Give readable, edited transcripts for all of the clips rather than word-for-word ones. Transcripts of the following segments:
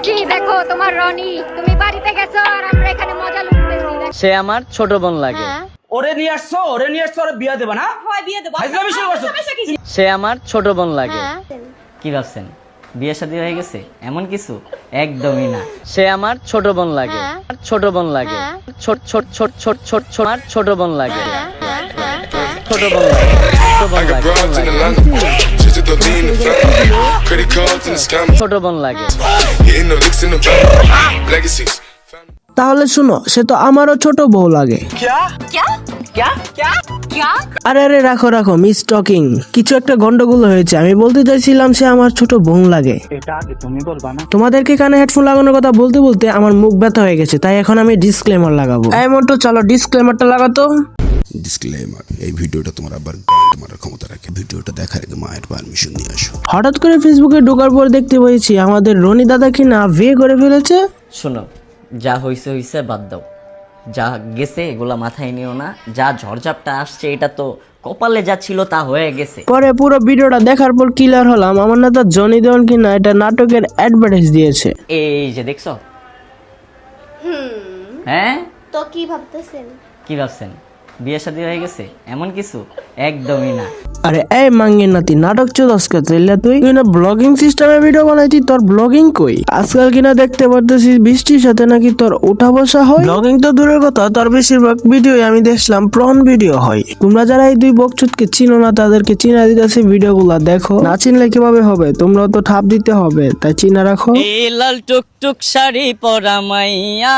বৃষ্টি দেখো তোমার রনি, তুমি বাড়িতে গেছো আর আমরা এখানে মজা লুটতেছি। সে আমার ছোট বোন লাগে। ওরে নিয়ে আসছো ওরে বিয়া দেবা না? হয় বিয়ে দেব। ফাইজলামি শুরু করছো। সে আমার ছোট বোন লাগে। কি ভাবছেন বিয়ে শাদী হয়ে গেছে এমন কিছু? একদমই না। সে আমার ছোট বোন লাগে। ছোট বোন লাগে। ছোট ছোট ছোট ছোট ছোট ছোট আমার ছোট বোন লাগে। ছোট বোন লাগে। ছোট বোন লাগে। তাহলে শুনো, সে তো আমারও ছোট বউ লাগে। আরে আরে রাখো রাখো, মিস টকিং, কিছু একটা গন্ডগোল হয়েছে। আমি বলতে চাইছিলাম সে আমার ছোট বোন লাগে। এটা আগে তুমি বলবা না? তোমাদেরকে কানে হেডফোন লাগানোর কথা বলতে বলতে আমার মুখ ব্যথা হয়ে গেছে, তাই এখন আমি ডিসক্লেমার লাগাবো। এই মোটো চলো ডিসক্লেমারটা লাগাতো। ডিসক্লেমার, এই ভিডিওটা তোমার আবার গান মারার ক্ষমতা রাখে। ভিডিওটা দেখার আগে মায়ের পারমিশন নিয়ে আসো। হঠাৎ করে ফেসবুকে ঢোকার পর দেখতে পেয়েছি আমাদের রনি দাদা কি না বিয়ে করে ফেলেছে। শোনো, যা হইছে হইছে, বাদ দাও। যা গেছে এগুলা মাথায় নিও না। যা ঝড়ঝাপটা আসছে এটা তো কপালে যা ছিল তা হয়ে গেছে। পরে পুরো ভিডিওটা দেখার পর ক্লিয়ার হলাম আমার নেতা জনি দেওয়ান কি না এটা নাটকের অ্যাডভার্টাইজ দিয়েছে। এই যে দেখছো? হ্যাঁ, তো কি ভাবতেছেন? কি ভাবছেন বিয়ে শাদী হয়ে গেছে এমন কিছু? একদমই না। আরে এই মাঙ্গের নাতি, নাটক চোদাস কে তাইলে? তুই না ব্লগিং সিস্টেমে ভিডিও বানাইতি, তোর ব্লগিং কই? আজকাল কিনা দেখতে পারতেছিস বৃষ্টির সাথে নাকি তোর উঠা বসা হয়। ব্লগিং তো দূরের কথা, তোর বেশিরভাগ ভিডিও আমি দেখলাম প্রন ভিডিও হয়। তোমরা যারা এই দুই বকচুদকে চিনো না তাদেরকে চিনা দিতেছে, ভিডিওগুলো দেখো। না চিনলে কিভাবে হবে? তোমরাও তো ঠাপ দিতে হবে, তাই চিনা রাখো। এই লাল টুকটুক শাড়ি পরা মাইয়া,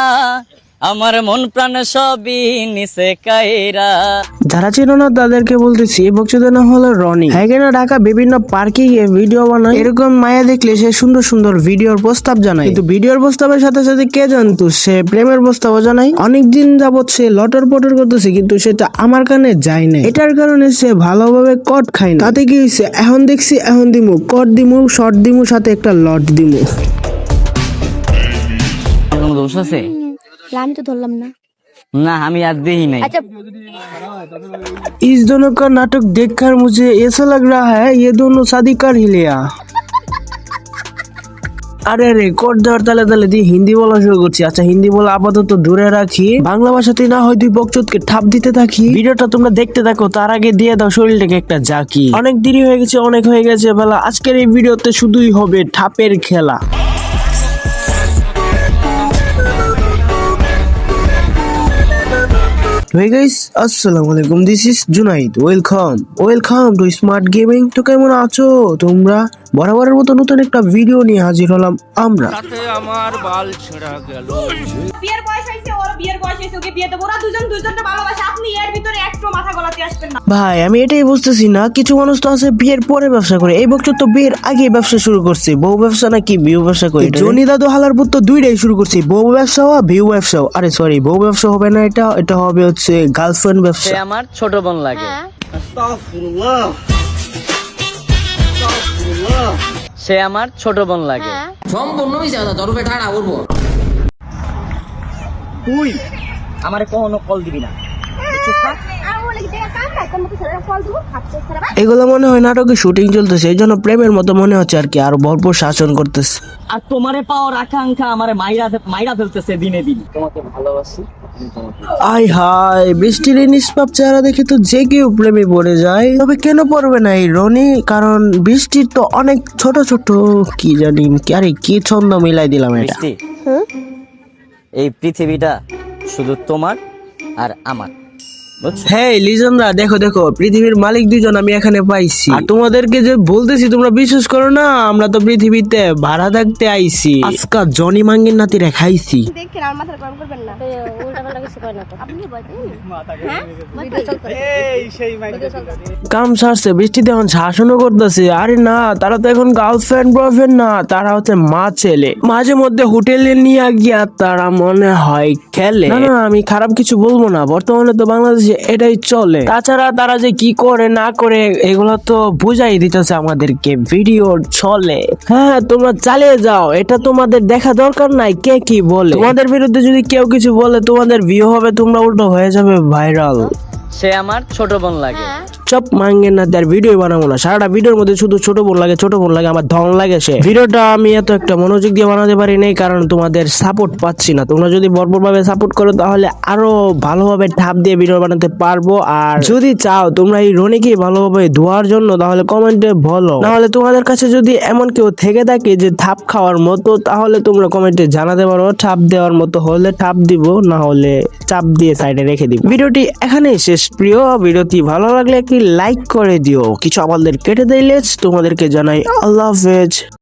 আমার মন প্রাণ সবই নিছে কাইরা। যারা চিনো না তাদেরকে বলতেছি, এই বকচুদের নাম হলো রনি। হ্যাঁ না ঢাকা বিভিন্ন পার্কে গিয়ে ভিডিও বানায়। এরকম মায়া দেখলে সে সুন্দর সুন্দর ভিডিওর প্রস্তাব জানায়, কিন্তু ভিডিওর প্রস্তাবের সাথে সাথে কে জানতো সে প্রেমের প্রস্তাবও জানায়। অনেকদিন যাবত সে লটর পটর করতেছে, কিন্তু সেটা আমার কানে যায় না। এটার কারণে সে ভালোভাবে কট খায় না। তাতে কি হয়েছে? এখন দেখছি এখন দিমু কট দিমু, শর্ট দিমু, সাথে একটা লট দিমু। কোনো দোষ আছে? আমি তো ধরলাম না। না, আমি আর দেই নাই। আচ্ছা, इस दोनों का नाटक देखकर मुझे ऐसा लग रहा है ये दोनों शादी कर ही लिया। আরে রেকর্ড দেওয়ার তালে তালে দিয়ে হিন্দি বলা শুরু করছি। আচ্ছা, হিন্দি বলা আপাতত দূরে রাখি, বাংলা ভাষাতে না হয় দুই বকচোদকে ঠাপ দিতে থাকি। ভিডিওটা তোমরা দেখতে থাকো, তার আগে দিয়ে দাও শরীরটাকে একটা জাকি। অনেক দেরি হয়ে গেছে, অনেক হয়ে গেছে বেলা। আজকের এই ভিডিওতে শুধুই হবে ঠাপের খেলা। Hey guys, আসসালামু আলাইকুম, this is Junaid. Welcome to smart gaming. তো কেমন আছো তোমরা? বরাবরের মতো নতুন একটা ভিডিও নিয়ে হাজির হলাম আমরা। বিয়ের বয়স হয়েছে, ওর বিয়ের বয়স হয়েছে, ওকে বিয়ে দেবো। ওরা দুজনকে ভালোবাসে, আপনি এর ভিতরে একটু মাথা গলাতে আসবেন না। ভাই আমি এটাই বুঝতেছি না, কিছু মানুষ তো আছে বিয়ের পরে ব্যবসা করে, এই বছর তো বিয়ের আগে ব্যবসা শুরু করছে। বউ ব্যবসা নাকি ভিউ ব্যবসা করে? জনি দাদু হালার পুত্র দুইটাই শুরু করছে, বউ ব্যবসাও আর ভিউ ব্যবসাও। আরে সরি, বউ ব্যবসা হবে না, এটা হবে হচ্ছে গার্লফ্রেন্ড সে ব্যবসা। আমার ছোট বোন লাগে। সে আমার ছোট বোন লাগে। তুই আমারে কখনো কল দিবি না। এগুলো মনে হয় নাটকে শুটিং চলতেছে, এই জন্য প্রেমের মতো মনে হচ্ছে আর কি, আর ভরপুর শাসন করতেছে। আর তোমারে পাওয়ার আকাঙ্ক্ষা আমারে মাইরা ফেলতেছে দিনে দিন। তোমাকে ভালোবাসি। আয় হায়, বৃষ্টির এই নিষ্পাপ চেহারা দেখে তো যে কেউ প্রেমে পড়ে যায়। তবে কেন পড়বে না এই রনি? কারণ বৃষ্টির তো অনেক ছোট ছোট কি জানি, আরে কি ছন্দ মিলাই দিলাম এটা। বৃষ্টি, এই পৃথিবীটা শুধু তোমার আর আমার, বুঝছো? হ্যাঁ লিজনরা, দেখো দেখো, পৃথিবীর মালিক দুজন আমি এখানে পাইছি। আর তোমাদেরকে যে বলতেছি তোমরা বিশ্বাস করো না, আমরা তো পৃথিবীতে ভাড়া থাকতে আইছি। আজকা জনি মাঙ্গির নাতিরে খাইছি। দেখেন আর মাথা গরম করবেন না। উল্টাপাল্টা কিছু করে না তো। আপনি কাম সারছে, বৃষ্টিতে এখন শাসনও করতেছে। আরে না, তারা তো এখন গার্লফ্রেন্ড বয়ফ্রেন্ড না, তারা হচ্ছে মা ছেলে। মাঝে মধ্যে হোটেলে নিয়ে গিয়া তারা মনে হয় খেলে। না না, আমি খারাপ কিছু বলবো না, বর্তমানে তো বাংলাদেশে এটাই চলে। তাছাড়া তারা যে কি করে না করে এগুলো তো বুঝাই দিতেছে আমাদেরকে, ভিডিও চলে। হ্যাঁ তোমরা চালিয়ে যাও, এটা তোমাদের দেখা দরকার নাই কে কি বলে। তোমাদের বিরুদ্ধে যদি কেউ কিছু বলে তোমাদের ভিউ হবে, তোমরা উল্টো হয়ে যাবে ভাইরাল। সে আমার ছোট বোন লাগে। চপ মাঙ্গেন না, তার ভিডিও বানাবো না। সারাটা ভিডিওর মধ্যে শুধু ছোট বোন লাগে, ছোট বোন লাগে, আমার ধন লাগে। সে ভিডিওটা আমি এত একটা মনোযোগ দিয়ে বানাতে পারি নাই, কারণ তোমাদের সাপোর্ট পাচ্ছি না। তোমরা যদি ভরপুর ভাবে সাপোর্ট করো তাহলে আরো ভালোভাবে ঠাপ দিয়ে ভিডিও বানাতে পারবো। আর যদি চাও তোমরা এই রনিকে ভালোভাবে ধোয়ার জন্য, তাহলে কমেন্টে বলো। না হলে তোমাদের কাছে যদি এমন কেউ থেকে থাকে যে থাপ খাওয়ার মতো, তাহলে তোমরা কমেন্টে জানাতে পারো। ঠাপ দেওয়ার মতো হলে ঠাপ দিব, না হলে চাপ দিয়ে সাইডে রেখে দিব। ভিডিওটি এখানেই শেষ প্রিয়। ভিডিওটি ভালো লাগলে একটি লাইক করে দিও। কিছু আমাদের কেটে দিলে তোমাদেরকে জানাই আল্লাহ হাফেজ।